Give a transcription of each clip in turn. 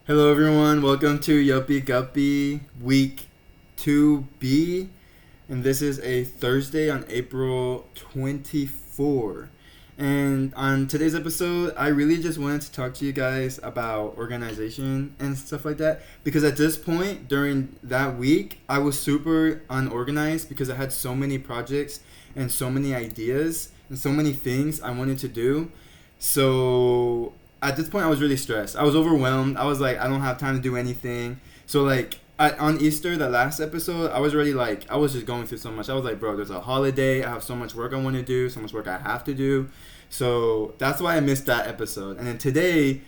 Hello everyone, welcome to Yuppie Guppy week 2B, and this is a Thursday on April 24. And on today's episode, I really just wanted to talk to you guys about organization and stuff like that, because at this point during that week, I was super unorganized because I had so many projects and so many ideas and so many things I wanted to do. So at this point I was really stressed. I was overwhelmed. I was like, I don't have time to do anything. So like on Easter, the last episode, I was already like, I was just going through so much. I was like, bro, there's a holiday. I have so much work I want to do, so much work I have to do. So that's why I missed that episode. And then today,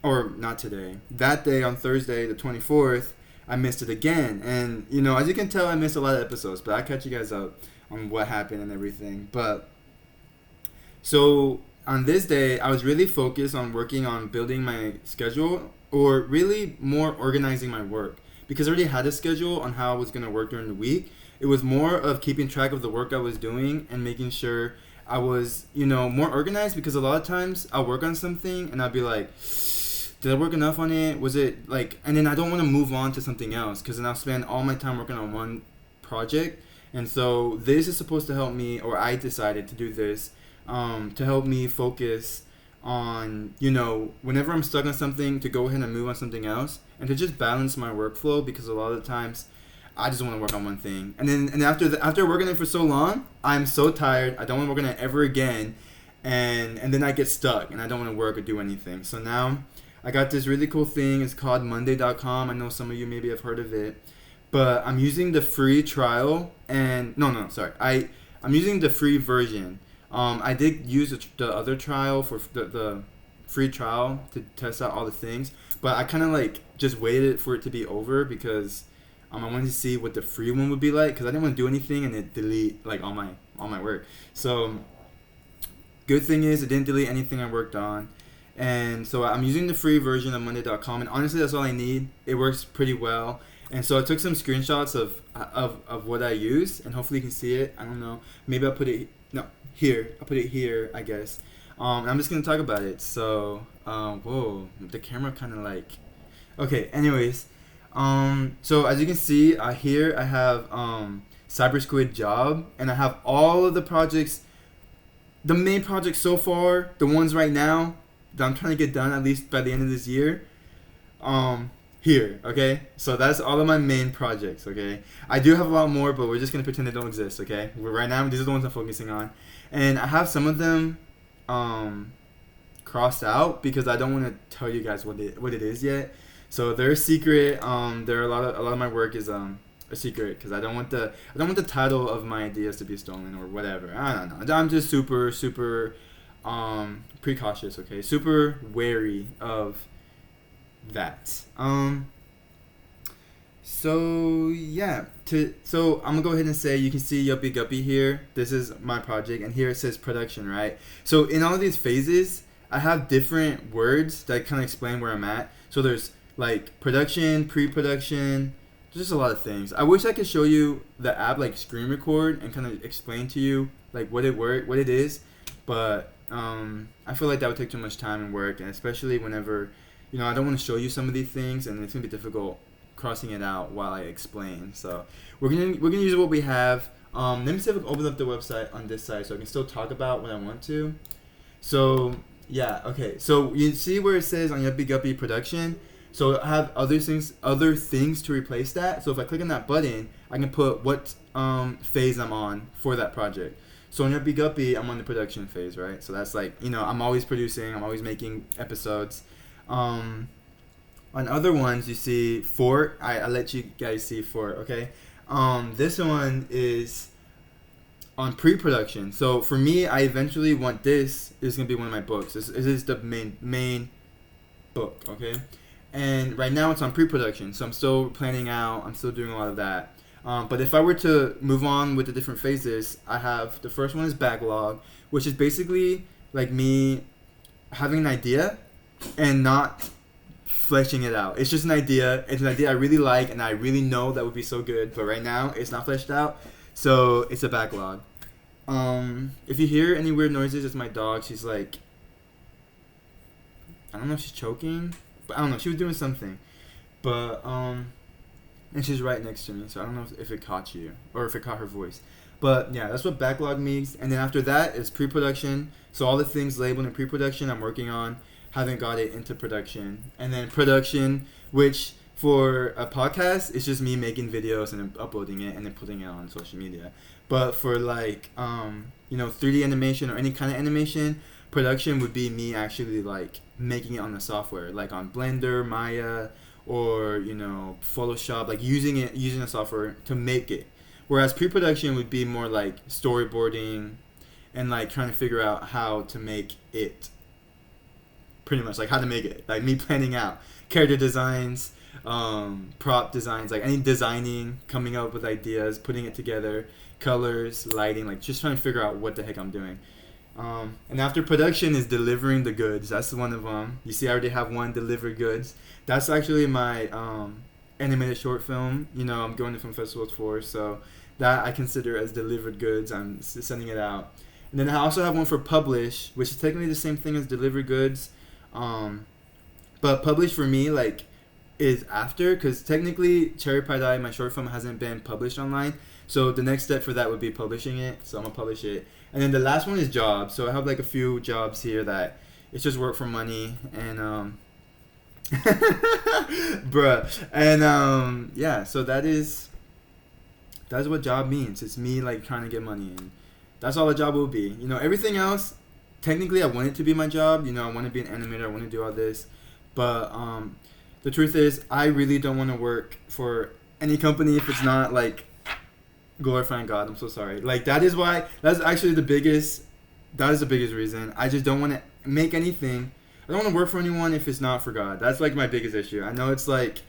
or not today, that day on Thursday, the 24th, I missed it again. And, you know, as you can tell, I missed a lot of episodes, but I'll catch you guys up on what happened and everything. But so on this day, I was really focused on working on building my schedule, or really more organizing my work, because I already had a schedule on how I was going to work during the week. It was more of keeping track of the work I was doing and making sure I was, you know, more organized, because a lot of times I'll work on something and I'll be like, did I work enough on it? Was it like, and then I don't want to move on to something else, because then I'll spend all my time working on one project. And so this is supposed to help me, or I decided to do this to help me focus on, you know, whenever I'm stuck on something, to go ahead and move on something else, and to just balance my workflow, because a lot of the times I just want to work on one thing, and then after working it for so long, I'm so tired. I don't want to work on it ever again, and then I get stuck and I don't want to work or do anything. So now I got this really cool thing. It's called Monday.com. I know some of you maybe have heard of it, but I'm using the free trial, and sorry, I'm using the free version. I did use the other trial for the free trial to test out all the things, but I kind of like just waited for it to be over, because I wanted to see what the free one would be like, because I didn't want to do anything and it delete like all my work. So good thing is it didn't delete anything I worked on, and so I'm using the free version of Monday.com, and honestly that's all I need. It works pretty well. And so I took some screenshots of what I used, and hopefully you can see it. I don't know. Maybe I'll put it here. I'll put it here, I guess. And I'm just gonna talk about it. So, whoa, the camera kind of like. Okay. Anyways, so as you can see, here I have Cyber Squid job, and I have all of the projects, the main projects so far, the ones right now that I'm trying to get done at least by the end of this year. Here, okay? So that's all of my main projects, okay? I do have a lot more, but we're just gonna pretend they don't exist, okay? Right now, these are the ones I'm focusing on. And I have some of them crossed out, because I don't want to tell you guys what it is yet. So they're a secret. There are a lot of my work is a secret, because I don't want the title of my ideas to be stolen or whatever. I don't know. I'm just super precautious, okay? Super wary of that. So yeah, so I'm gonna go ahead and say, you can see Yuppie Guppy here. This is my project, and here it says production, right? So in all of these phases, I have different words that kind of explain where I'm at. So there's like production, pre-production, just a lot of things. I wish I could show you the app, like screen record, and kind of explain to you like what it is, but I feel like that would take too much time and work, and especially whenever, you know, I don't want to show you some of these things, and it's gonna be difficult crossing it out while I explain. So we're gonna use what we have. Let me see if I can open up the website on this side so I can still talk about what I want to. So yeah, okay. So you see where it says on Yuppie Guppy production. So I have other things to replace that. So if I click on that button, I can put what phase I'm on for that project. So on Yuppie Guppy, I'm on the production phase, right? So that's like, you know, I'm always producing, I'm always making episodes. On other ones, you see Fort. I let you guys see Fort, okay? This one is on pre-production. So for me, I eventually want this is gonna be one of my books. This is the main book, okay? And right now it's on pre-production, so I'm still planning out. I'm still doing a lot of that. But if I were to move on with the different phases, I have the first one is backlog, which is basically like me having an idea and not fleshing it out. It's just an idea. It's an idea I really like, and I really know that would be so good. But right now, it's not fleshed out, so it's a backlog. If you hear any weird noises, it's my dog. She's like, I don't know if she's choking But I don't know. She was doing something, but and she's right next to me, so I don't know if it caught you or if it caught her voice. But yeah, that's what backlog means. And then after that is pre-production. So all the things labeled in pre-production I'm working on, haven't got it into production. And then production, which for a podcast, it's just me making videos and then uploading it and then putting it on social media. But for like 3D animation or any kind of animation, production would be me actually like making it on the software, like on Blender, Maya, or Photoshop, like using the software to make it. Whereas pre-production would be more like storyboarding and like trying to figure out how to make it. Pretty much like how to make it, like me planning out character designs, prop designs, like any designing, coming up with ideas, putting it together, colors, lighting, like just trying to figure out what the heck I'm doing. And after production is delivering the goods. That's one of them. You see, I already have one, delivered goods. That's actually my animated short film. I'm going to film festivals for, so that I consider as delivered goods. I'm sending it out. And then I also have one for publish, which is technically the same thing as delivered goods. But publish for me, like, is after, because technically Cherry Pie Dye, my short film, hasn't been published online. So the next step for that would be publishing it. So I'm going to publish it. And then the last one is jobs. So I have like a few jobs here that it's just work for money. And, bruh. And, yeah, so that's what job means. It's me like trying to get money. And that's all a job will be. Everything else, technically I want it to be my job. I want to be an animator. I want to do all this. But the truth is, I really don't want to work for any company if it's not like glorifying God. I'm so sorry. Like that's actually the biggest reason. I just don't want to make anything. I don't want to work for anyone if it's not for God. That's like my biggest issue. I know it's like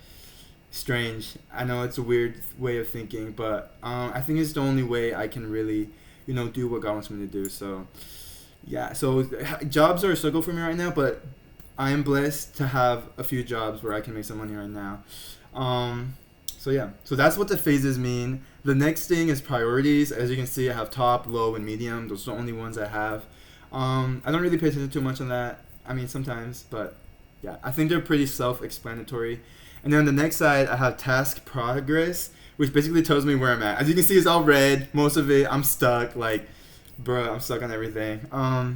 strange. I know it's a weird way of thinking, but I think it's the only way I can really, do what God wants me to do. So yeah, so jobs are a struggle for me right now, but I am blessed to have a few jobs where I can make some money right now. So yeah, so that's what the phases mean. The next thing is priorities. As you can see, I have top, low, and medium. Those are the only ones I have. I don't really pay attention too much on that. I mean, sometimes, but yeah, I think they're pretty self-explanatory. And then on the next side, I have task progress, which basically tells me where I'm at. As you can see, it's all red. Most of it, I'm stuck. Like, bruh, I'm stuck on everything. I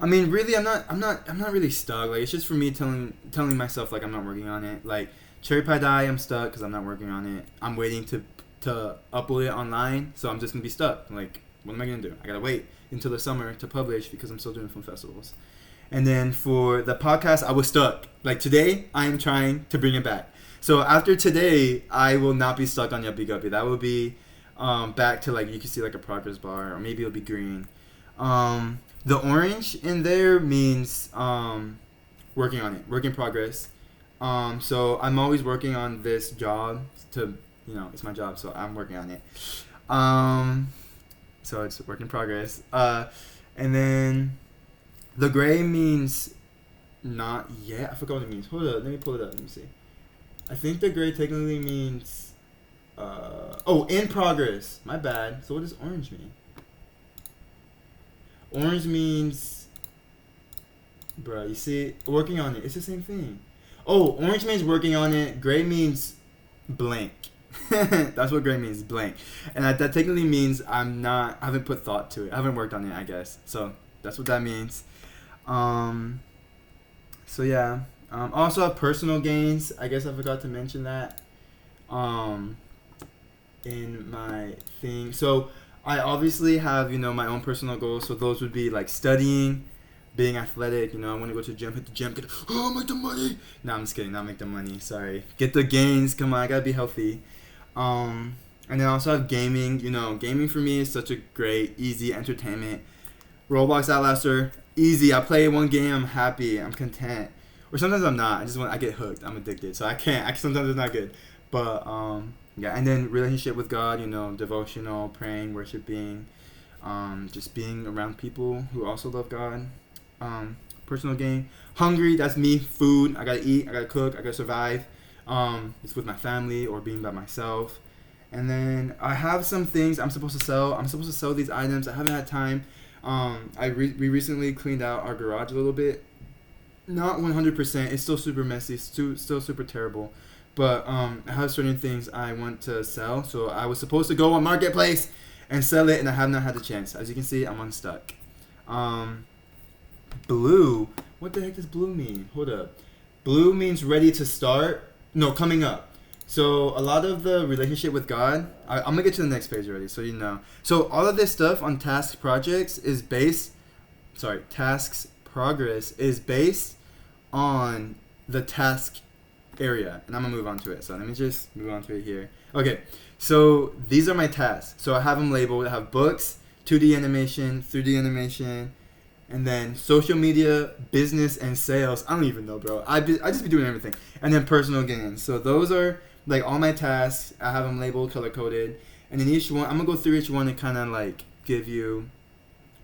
mean, really, I'm not really stuck. Like, it's just for me telling myself like I'm not working on it. Like, Cherry Pie Dye, I'm stuck because I'm not working on it. I'm waiting to upload it online, so I'm just gonna be stuck. Like, what am I gonna do? I gotta wait until the summer to publish because I'm still doing film festivals. And then for the podcast, I was stuck. Like today, I am trying to bring it back. So after today, I will not be stuck on Yuppie Guppy. That will be back to like you can see like a progress bar, or maybe it'll be green. The orange in there means working on it, work in progress. So I'm always working on this job to, it's my job, so I'm working on it. So it's work in progress. And then the gray means not yet. I forgot what it means. Hold up, let me pull it up. Let me see. I think the gray technically means, in progress. My bad. So what does orange mean? Orange means, bruh, you see, working on it. It's the same thing. Oh, orange means working on it. Gray means blank. That's what gray means, blank. And that technically means I haven't put thought to it. I haven't worked on it, I guess. So that's what that means. So yeah. Also have personal gains. I guess I forgot to mention that in my thing. So I obviously have, my own personal goals. So those would be like studying, being athletic. I want to go to the gym, hit the gym, make the money. No, I'm just kidding. Not make the money. Sorry. Get the gains. Come on, I gotta be healthy. And then I also have gaming. Gaming for me is such a great, easy entertainment. Roblox, Outlaster, easy. I play one game, I'm happy, I'm content. Or sometimes I'm not. I get hooked. I'm addicted. So I can't. Sometimes it's not good. But yeah. And then relationship with God. Devotional, praying, worshiping, just being around people who also love God. Personal gain. Hungry. That's me. Food. I gotta eat. I gotta cook. I gotta survive. It's with my family or being by myself. And then I have some things I'm supposed to sell. I'm supposed to sell these items. I haven't had time. We recently cleaned out our garage a little bit. not 100%. It's still super messy. Still super terrible. But I have certain things I want to sell. So I was supposed to go on Marketplace and sell it, and I have not had the chance. As you can see, I'm unstuck. Blue. What the heck does blue mean? Hold up. Blue means ready to start. No, coming up. So a lot of the relationship with God, I'm going to get to the next page already, so you know. So all of this stuff on task projects is tasks progress is based on the task area. And I'm going to move on to it. So let me just move on to it here. Okay, so these are my tasks. So I have them labeled. I have books, 2D animation, 3D animation, and then social media, business, and sales. I don't even know, bro. I just be doing everything. And then personal gains. So those are like all my tasks. I have them labeled, color coded. And in each one, I'm going to go through each one and kind of like give you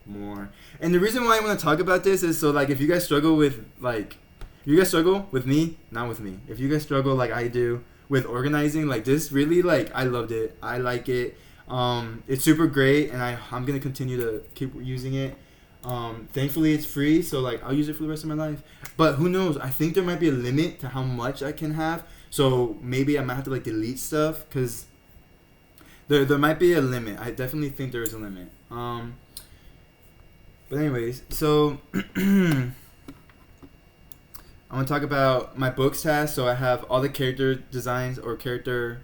more. And the reason why I want to talk about this is so like if you guys struggle with like, if you guys struggle with me, not with me. If you guys struggle like I do with organizing, like this really like, I loved it. I like it. It's super great. And I'm going to continue to keep using it. Thankfully it's free, so like I'll use it for the rest of my life. But who knows? I think there might be a limit to how much I can have. So maybe I might have to like delete stuff because there might be a limit. I definitely think there is a limit. But anyways, so I'm gonna talk about my books task. So I have all the character designs or character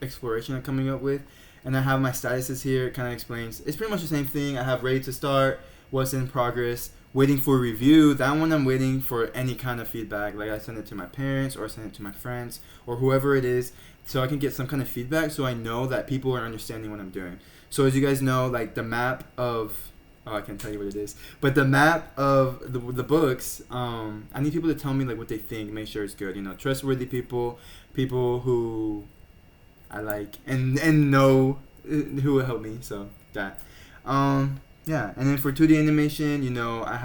exploration I'm coming up with. And I have my statuses here. It kind of explains. It's pretty much the same thing. I have ready to start, what's in progress, waiting for review. That one I'm waiting for any kind of feedback. Like I send it to my parents or I send it to my friends or whoever it is so I can get some kind of feedback so I know that people are understanding what I'm doing. So as you guys know, like the map of... Oh, I can't tell you what it is. But the map of the books, I need people to tell me like what they think, make sure it's good. You know, trustworthy people who... I like and know who will help me, so that yeah. And then for 2D animation, you know, I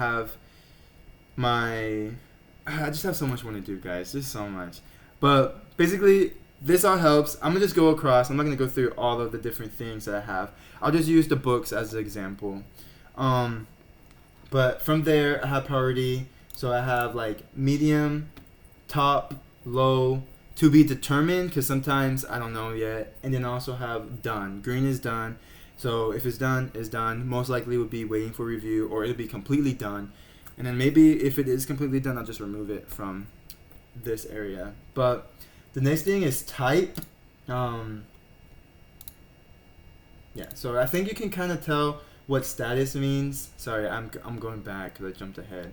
just have so much more to do, guys. Just so much. But basically this all helps. I'm gonna just go across. I'm not gonna go through all of the different things that I have. I'll just use the books as an example. But from there I have priority. So I have like medium, top, low, to be determined, because sometimes I don't know yet. And then I also have done. Green is done. So if it's done, it's done. Most likely would be waiting for review, or it'll be completely done. And then maybe if it is completely done, I'll just remove it from this area. But the next thing is type. Yeah, so I think you can kind of tell what status means. Sorry, I'm going back because I jumped ahead.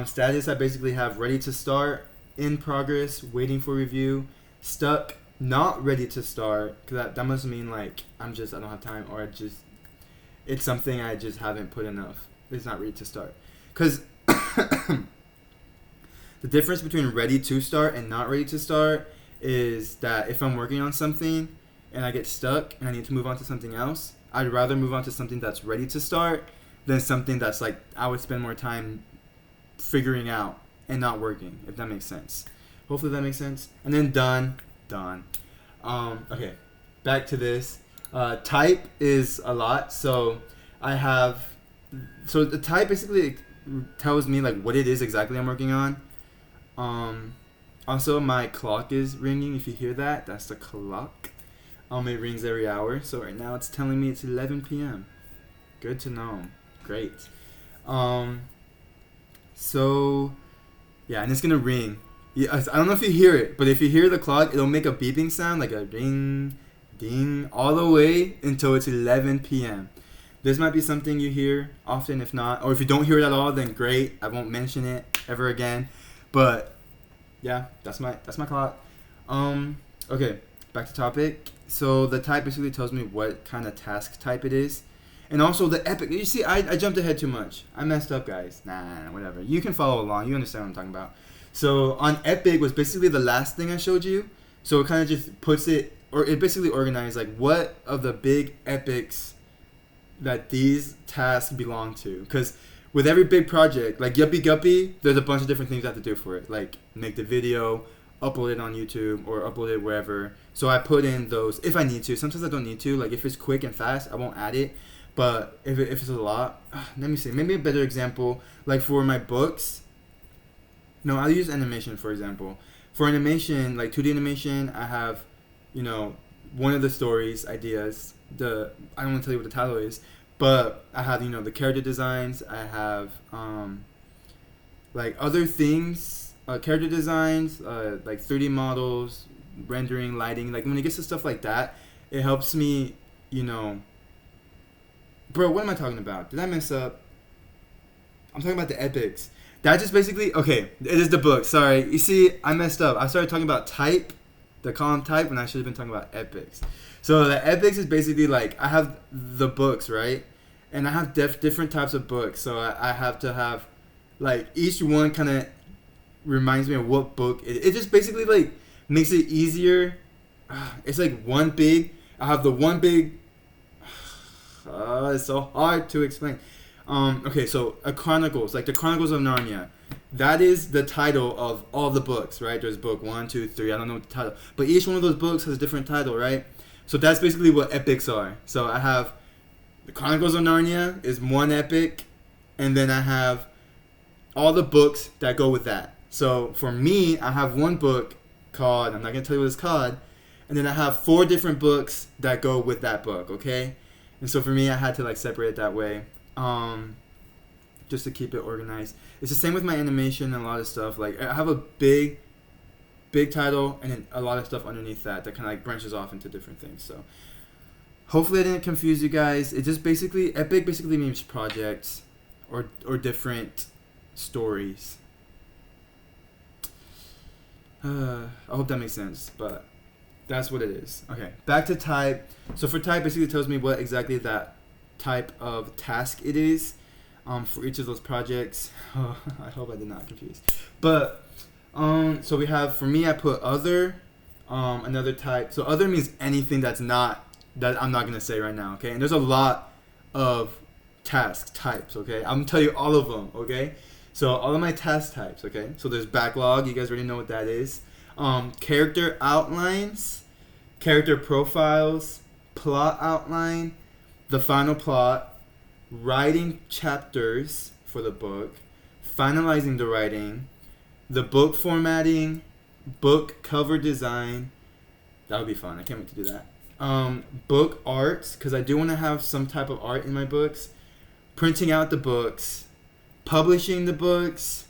Status, I basically have ready to start, in progress, waiting for review, stuck, not ready to start, because that must mean like I don't have time, or it's something I just haven't put enough. It's not ready to start. Because the difference between ready to start and not ready to start is that if I'm working on something and I get stuck and I need to move on to something else, I'd rather move on to something that's ready to start than something that's like I would spend more time figuring out and not working, if that makes sense. Hopefully that makes sense. And then done. Okay, back to this. Type is a lot. So the type basically tells me like what it is exactly I'm working on. Also my clock is ringing. If you hear that, that's the clock. It rings every hour. So right now it's telling me it's 11 p.m. Good to know. Great. So yeah, and it's gonna ring. Yeah, I don't know if you hear it, but if you hear the clock, it'll make a beeping sound, like a ding, ding, all the way until it's 11 p.m. This might be something you hear often, if not, or if you don't hear it at all, then great. I won't mention it ever again. But yeah, that's my clock. Okay, back to topic. So the type basically tells me what kind of task type it is. And also the epic. You see, I jumped ahead too much. I messed up, guys. Nah, whatever. You can follow along. You understand what I'm talking about. So on epic was basically the last thing I showed you. So it kind of just puts it, or it basically organized like what of the big epics that these tasks belong to. Because with every big project, like Yuppie Guppy, there's a bunch of different things I have to do for it. Like make the video, upload it on YouTube, or upload it wherever. So I put in those if I need to. Sometimes I don't need to. Like if it's quick and fast, I won't add it. But if it's a lot, let me see. Maybe a better example, like for my books, No, I'll use animation for example. For animation, like 2D animation, I have, one of the stories ideas. I don't want to tell you what the title is, but I have the character designs. I have like other things, character designs, like 3D models, rendering, lighting. Like when it gets to stuff like that, it helps me, Bro, what am I talking about? Did I mess up? I'm talking about the epics. That just basically, okay, it is the book. Sorry. You see, I messed up. I started talking about type, the column type, when I should have been talking about epics. So the epics is basically like, I have the books, right? And I have different types of books. So I have to have, like, each one kind of reminds me of what book. It just basically, like, makes it easier. It's like I have the one big, it's so hard to explain. Okay, so Chronicles, like the Chronicles of Narnia, that is the title of all the books, right? There's book 1, 2, 3. I don't know what the title, but each one of those books has a different title, right? So that's basically what epics are. So I have the Chronicles of Narnia is one epic, and then I have all the books that go with that. So for me, I have one book called, I'm not gonna tell you what it's called, and then I have 4 different books that go with that book, okay? And so for me, I had to like separate it that way. Just to keep it organized. It's the same with my animation and a lot of stuff. Like I have a big title and then a lot of stuff underneath that kind of like branches off into different things. So hopefully I didn't confuse you guys. It just epic basically means projects or different stories. I hope that makes sense, but that's what it is. Okay, back to type. So for type, basically it tells me what exactly that type of task it is for each of those projects. Oh, I hope I did not confuse. But so we have, for me, I put other, another type. So other means anything that I'm not gonna say right now. Okay, and there's a lot of task types. Okay, I'm gonna tell you all of them. Okay, so all of my task types. Okay, so there's backlog. You guys already know what that is. Character outlines, character profiles, plot outline, the final plot, writing chapters for the book, finalizing the writing, the book formatting, book cover design. That would be fun. I can't wait to do that. Book art, because I do want to have some type of art in my books. Printing out the books, publishing the books,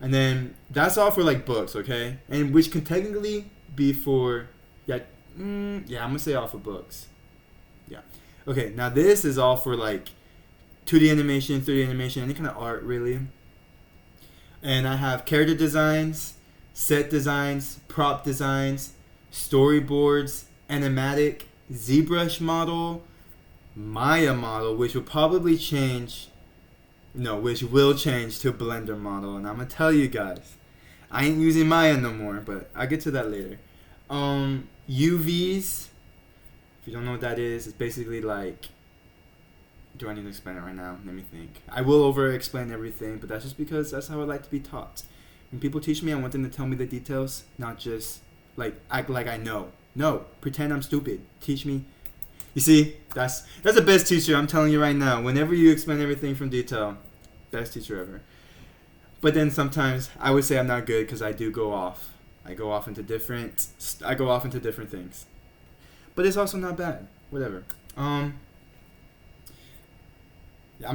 and then that's all for like books, okay? And which can technically be for, I'm gonna say all for books. Yeah. Okay, now this is all for like 2D animation, 3D animation, any kind of art really. And I have character designs, set designs, prop designs, storyboards, animatic, ZBrush model, Maya model, which will change to Blender model. And I'm going to tell you guys, I ain't using Maya no more, but I'll get to that later. UVs, if you don't know what that is, it's basically like, do I need to explain it right now? Let me think. I will over-explain everything, but that's just because that's how I like to be taught. When people teach me, I want them to tell me the details, not just like act like I know. No, pretend I'm stupid. Teach me. You see, that's the best teacher. I'm telling you right now. Whenever you explain everything from detail, best teacher ever. But then sometimes I would say I'm not good because I do go off. I go off into different things. But it's also not bad. Whatever. I'm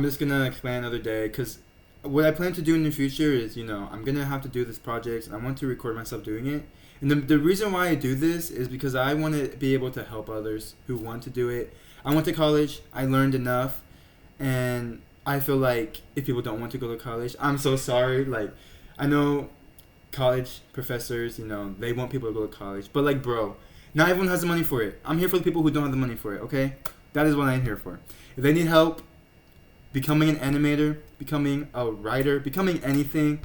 just gonna explain another day because what I plan to do in the future is, I'm gonna have to do this project and I want to record myself doing it. And the reason why I do this is because I want to be able to help others who want to do it. I went to college, I learned enough, and I feel like if people don't want to go to college, I'm so sorry. Like, I know college professors, they want people to go to college, but like, bro, not everyone has the money for it. I'm here for the people who don't have the money for it, okay? That is what I'm here for. If they need help becoming an animator, becoming a writer, becoming anything,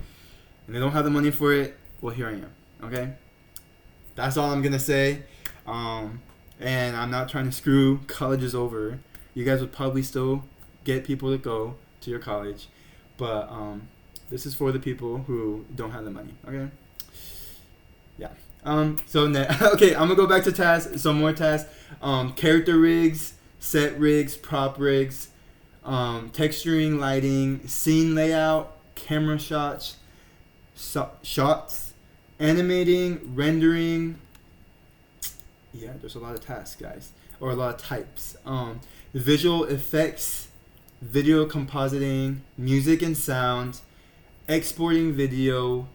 and they don't have the money for it, well, here I am, okay? That's all I'm going to say. And I'm not trying to screw colleges over. You guys would probably still get people to go to your college. But this is for the people who don't have the money, okay? Yeah. Okay, I'm going to go back to tasks. Some more tasks. Character rigs, set rigs, prop rigs, texturing, lighting, scene layout, camera shots, shots, animating, rendering. Yeah, there's a lot of tasks, guys, or a lot of types. Visual effects, video compositing, music and sound, exporting video.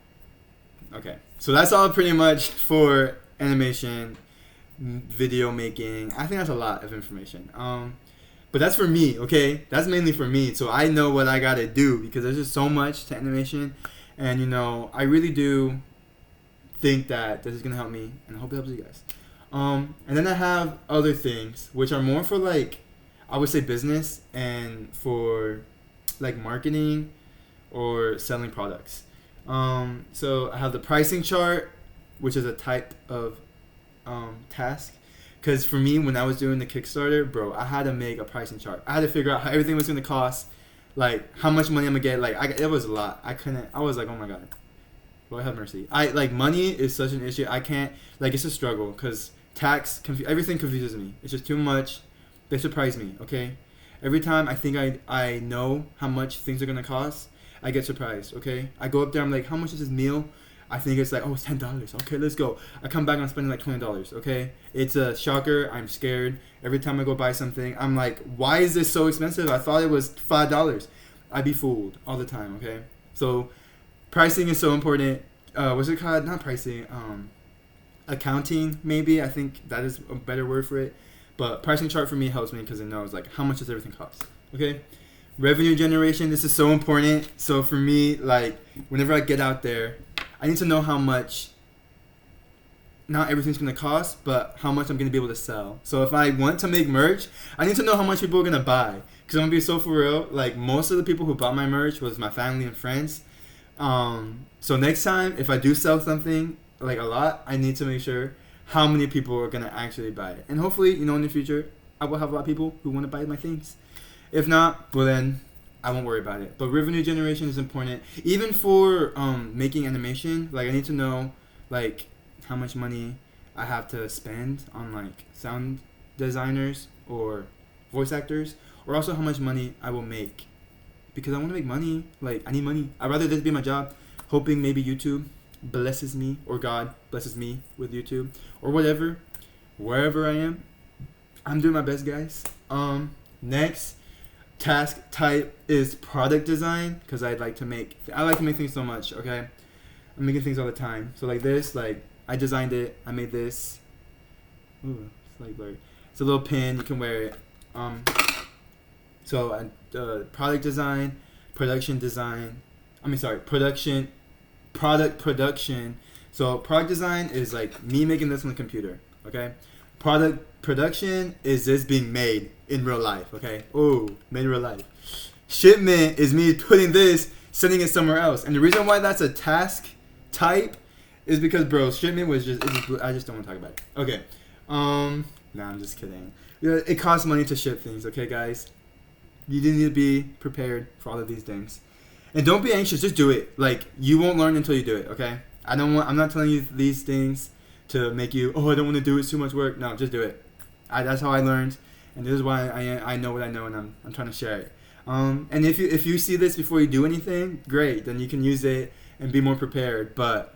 Okay, so that's all pretty much for animation, video making. I think that's a lot of information. But that's for me, okay? That's mainly for me, so I know what I gotta do because there's just so much to animation, and I really do think that this is gonna help me, and I hope it helps you guys. And then I have other things which are more for like, I would say business and for like marketing or selling products. So I have the pricing chart, which is a type of task. Because for me, when I was doing the Kickstarter, bro, I had to make a pricing chart. I had to figure out how everything was going to cost, like how much money I'm going to get. Like, it was a lot. I was like, oh my God. Lord have mercy. Money is such an issue. I can't, it's a struggle because everything confuses me. It's just too much. They surprise me, okay? Every time I think I know how much things are going to cost, I get surprised, okay? I go up there, I'm like, how much is this meal? I think it's like, oh, it's $10. Okay, let's go. I come back, I'm spending like $20, okay? It's a shocker. I'm scared. Every time I go buy something, I'm like, why is this so expensive? I thought it was $5. I'd be fooled all the time, okay? So pricing is so important. What's it called? Not pricing. Accounting, maybe. I think that is a better word for it. But pricing chart for me helps me because it knows like how much does everything cost, okay? Revenue generation, this is so important. So for me, like whenever I get out there, I need to know how much, not everything's going to cost, but how much I'm going to be able to sell. So if I want to make merch, I need to know how much people are going to buy. Because I'm going to be so for real, like most of the people who bought my merch was my family and friends. So next time, if I do sell something, like a lot, I need to make sure how many people are going to actually buy it. And hopefully, in the future, I will have a lot of people who want to buy my things. If not, well then, I won't worry about it. But revenue generation is important. Even for making animation, like I need to know like how much money I have to spend on like sound designers or voice actors, or also how much money I will make. Because I want to make money. Like I need money. I'd rather this be my job, hoping maybe YouTube blesses me or God blesses me with YouTube or whatever. Wherever I am, I'm doing my best, guys. Next task type is product design because I like to make things so much, okay? I'm making things all the time. So like this, like I designed it, I made this. Ooh, it's like blurry. It's a little pin, you can wear it. So product design, product production. So product design is like me making this on the computer, okay? Product production is this being made in real life, okay? Oh, made in real life. Shipment is me putting this, sending it somewhere else. And the reason why that's a task type is because, bro, shipment was I just don't want to talk about it. Okay. Nah, I'm just kidding. It costs money to ship things, okay, guys? You didn't need to be prepared for all of these things. And don't be anxious, just do it. Like, you won't learn until you do it, okay? I'm not telling you these things to make you, I don't want to do it, it's too much work. No, just do it. That's how I learned, and this is why I know what I know, and I'm trying to share it. And if you see this before you do anything, great, then you can use it and be more prepared. But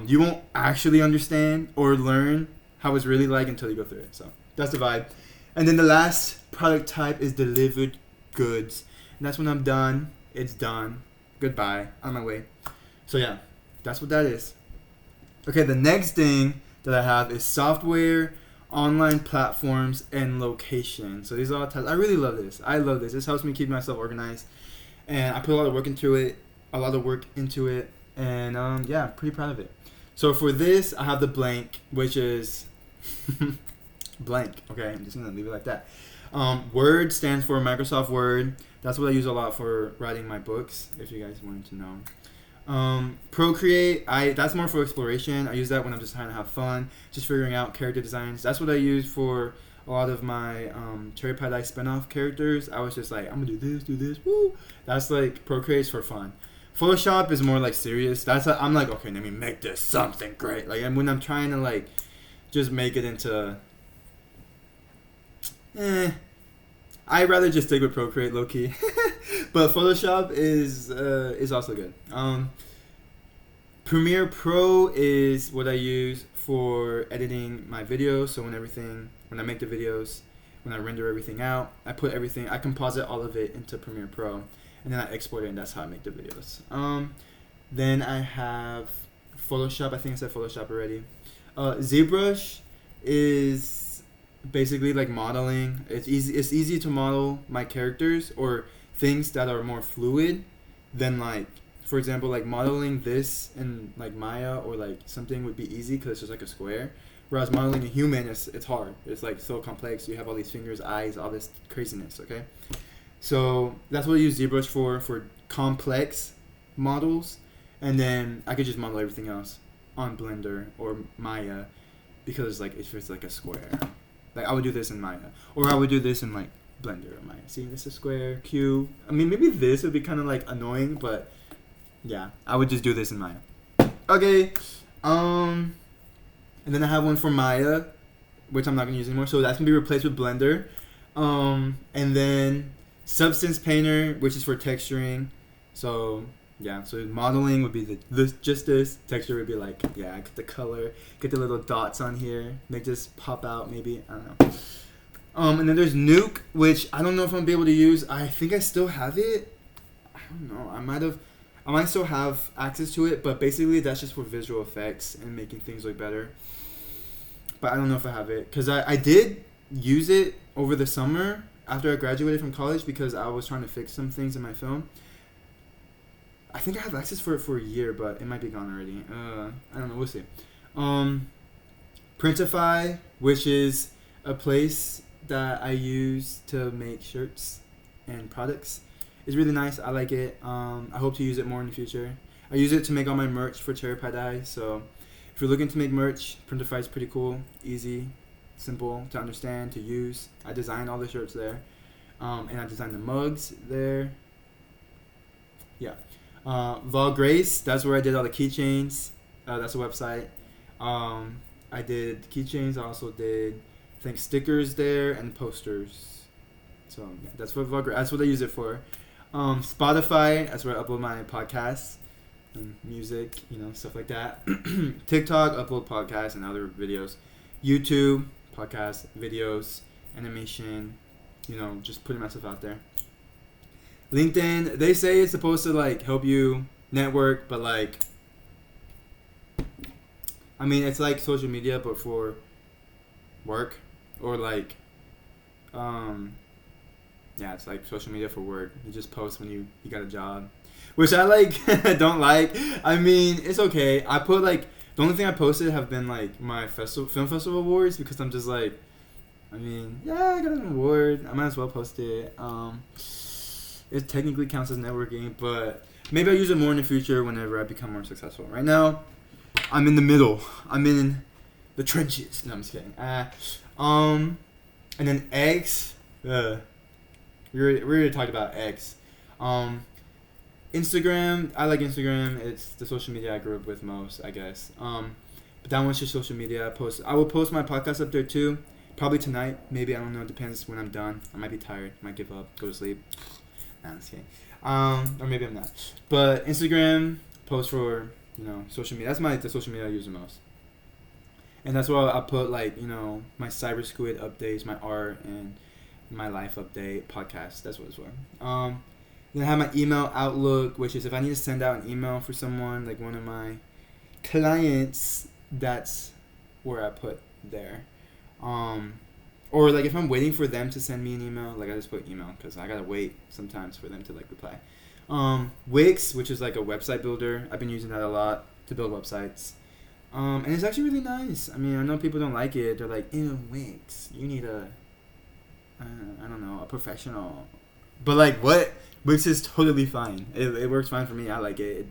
you won't actually understand or learn how it's really like until you go through it. So that's the vibe. And then the last product type is delivered goods, and that's when I'm done. It's done. Goodbye. On my way. So yeah, that's what that is. Okay, the next thing that I have is software, online platforms, and location. So these are all tasks. I really love this. I love this. This helps me keep myself organized, and I put a lot of work into it. And yeah, I'm pretty proud of it. So for this, I have the blank, which is blank. Okay, I'm just gonna leave it like that. Word stands for Microsoft Word. That's what I use a lot for writing my books, if you guys wanted to know. Procreate, that's more for exploration. I use that when I'm just trying to have fun, just figuring out character designs. That's what I use for a lot of my Cherry Pie Dice spinoff characters. I was just like, I'm gonna do this, woo. That's like Procreate's for fun. Photoshop is more like serious. I'm like, okay, let me make this something great. Like, and when I'm trying to like just make it into, I'd rather just stick with Procreate, low key. But Photoshop is also good. Premiere Pro is what I use for editing my videos. So when I make the videos, when I render everything out, I composite all of it into Premiere Pro, and then I export it, and that's how I make the videos. Then I have Photoshop. I think I said Photoshop already. ZBrush is basically like modeling. It's easy to model my characters or things that are more fluid than, like, for example, like modeling this in like Maya or like something would be easy because it's just like a square. Whereas modeling a human, it's hard. It's like so complex. You have all these fingers, eyes, all this craziness. Okay, so that's what I use ZBrush for complex models, and then I could just model everything else on Blender or Maya because like it's just like a square. Like I would do this in Maya, or I would do this in like Blender or Maya. See, this is square, Q. I mean, maybe this would be kind of like annoying, but yeah, I would just do this in Maya. Okay, and then I have one for Maya, which I'm not gonna use anymore. So that's gonna be replaced with Blender, and then Substance Painter, which is for texturing. So yeah, so modeling would be just this. Texture would be like, yeah, get the color, get the little dots on here, make this pop out. Maybe, I don't know. And then there's Nuke, which I don't know if I'm gonna be able to use. I think I still have it. I don't know. I might still have access to it, but basically that's just for visual effects and making things look better. But I don't know if I have it, because I did use it over the summer after I graduated from college because I was trying to fix some things in my film. I think I have access for it for a year, but it might be gone already. I don't know. We'll see. Printify, which is a place that I use to make shirts and products. It's really nice. I like it. I hope to use it more in the future. I use it to make all my merch for Cherry Pie Dye. So if you're looking to make merch, Printify is pretty cool, easy, simple to understand, to use. I designed all the shirts there, and I designed the mugs there. Yeah. Vol Grace, that's where I did all the keychains. That's a website. I did keychains. I also did, I think, stickers there and posters. So yeah, that's what that's what I use it for. Spotify, that's where I upload my podcasts and music, stuff like that. TikTok, upload podcasts and other videos. YouTube, podcasts, videos, animation, just putting myself out there. LinkedIn, they say it's supposed to like help you network, but like, I mean, it's like social media but for work, or like, yeah, it's like social media for work. You just post when you got a job, which I like don't like. I mean, it's okay. I put like, the only thing I posted have been like my film festival awards, because I'm just like, I mean, yeah, I got an award, I might as well post it. It technically counts as networking, but maybe I'll use it more in the future whenever I become more successful. Right now, I'm in the middle. I'm in the trenches. No, I'm just kidding. And then X. We already talked about X. Instagram. I like Instagram. It's the social media I grew up with most, I guess. But that one's just social media. I will post my podcast up there too. Probably tonight. Maybe, I don't know. It depends when I'm done. I might be tired. Might give up. Go to sleep. Nah, I'm just kidding. Or maybe I'm not. But Instagram, post for, social media. That's the social media I use the most. And that's where I'll put like, my Cyber Squid updates, my art, and my life update podcast. That's what it's for. Then I have my email Outlook, which is if I need to send out an email for someone, like one of my clients, that's where I put there. Or like if I'm waiting for them to send me an email, like I just put email, because I gotta wait sometimes for them to like reply. Wix, which is like a website builder. I've been using that a lot to build websites. And it's actually really nice. I mean, I know people don't like it. They're like, ew, Wix, you need I don't know, a professional. But like, what? Wix is totally fine. It works fine for me. I like it.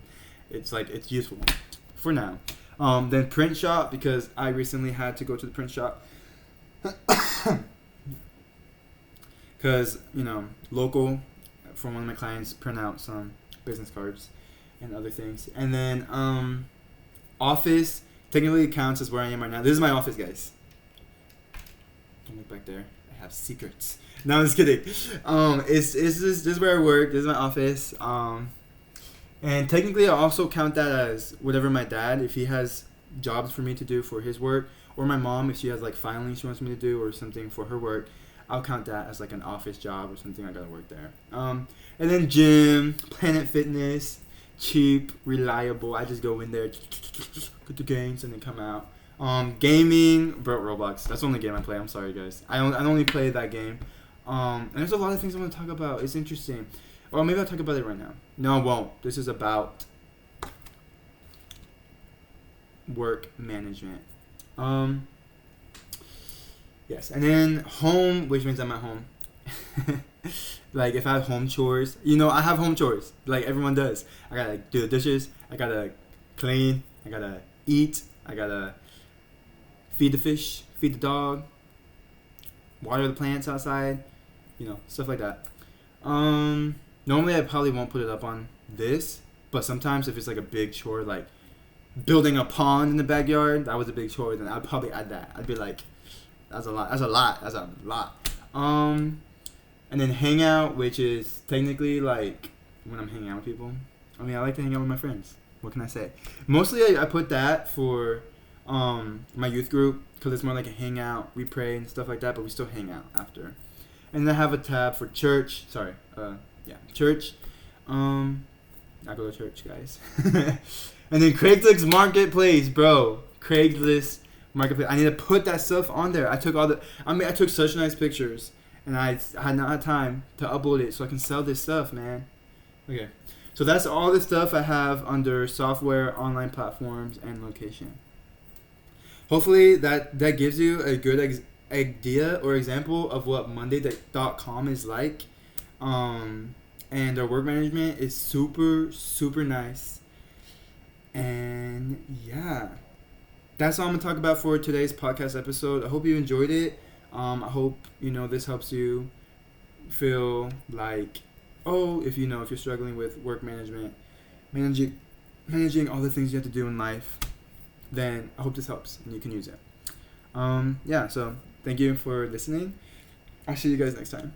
It's like, it's useful for now. Then print shop, because I recently had to go to the print shop. Because, local, from one of my clients, print out some business cards and other things. And then office, technically it counts as where I am right now. This is my office, guys. Don't look back there. I have secrets. No, I'm just kidding. This is where I work. This is my office. And technically, I also count that as whatever my dad, if he has jobs for me to do for his work, or my mom, if she has like filing she wants me to do or something for her work, I'll count that as like an office job or something. I gotta work there. And then gym, Planet Fitness, cheap, reliable. I just go in there, get the gains, and then come out. Gaming, Roblox. That's the only game I play. I'm sorry, guys. I only play that game. And there's a lot of things I want to talk about. It's interesting. Or maybe I'll talk about it right now. No, I won't. This is about work management. Yes, and then home, which means I'm at home. Like if I have home chores, I have home chores like everyone does. I gotta do the dishes. I gotta clean. I gotta eat. I gotta feed the fish, feed the dog, water the plants outside, stuff like that. Normally I probably won't put it up on this, but sometimes if it's like a big chore, like building a pond in the backyard, that was a big chore, then I'd probably add that. I'd be like, that's a lot. And then hangout, which is technically like when I'm hanging out with people. I mean, I like to hang out with my friends. What can I say? Mostly I put that for my youth group because it's more like a hangout. We pray and stuff like that, but we still hang out after. And then I have a tab for church. Sorry. Church. I go to church, guys. And then Craigslist Marketplace, bro. Craigslist Marketplace. I need to put that stuff on there. I took such nice pictures, and I had not had time to upload it so I can sell this stuff, man. Okay. So that's all the stuff I have under software, online platforms, and location. Hopefully that gives you a good idea or example of what Monday.com is like. And our work management is super, super nice. And yeah, that's all I'm going to talk about for today's podcast episode. I hope you enjoyed it. I hope, this helps you feel like, if you're struggling with work management, managing all the things you have to do in life, then I hope this helps and you can use it. So thank you for listening. I'll see you guys next time.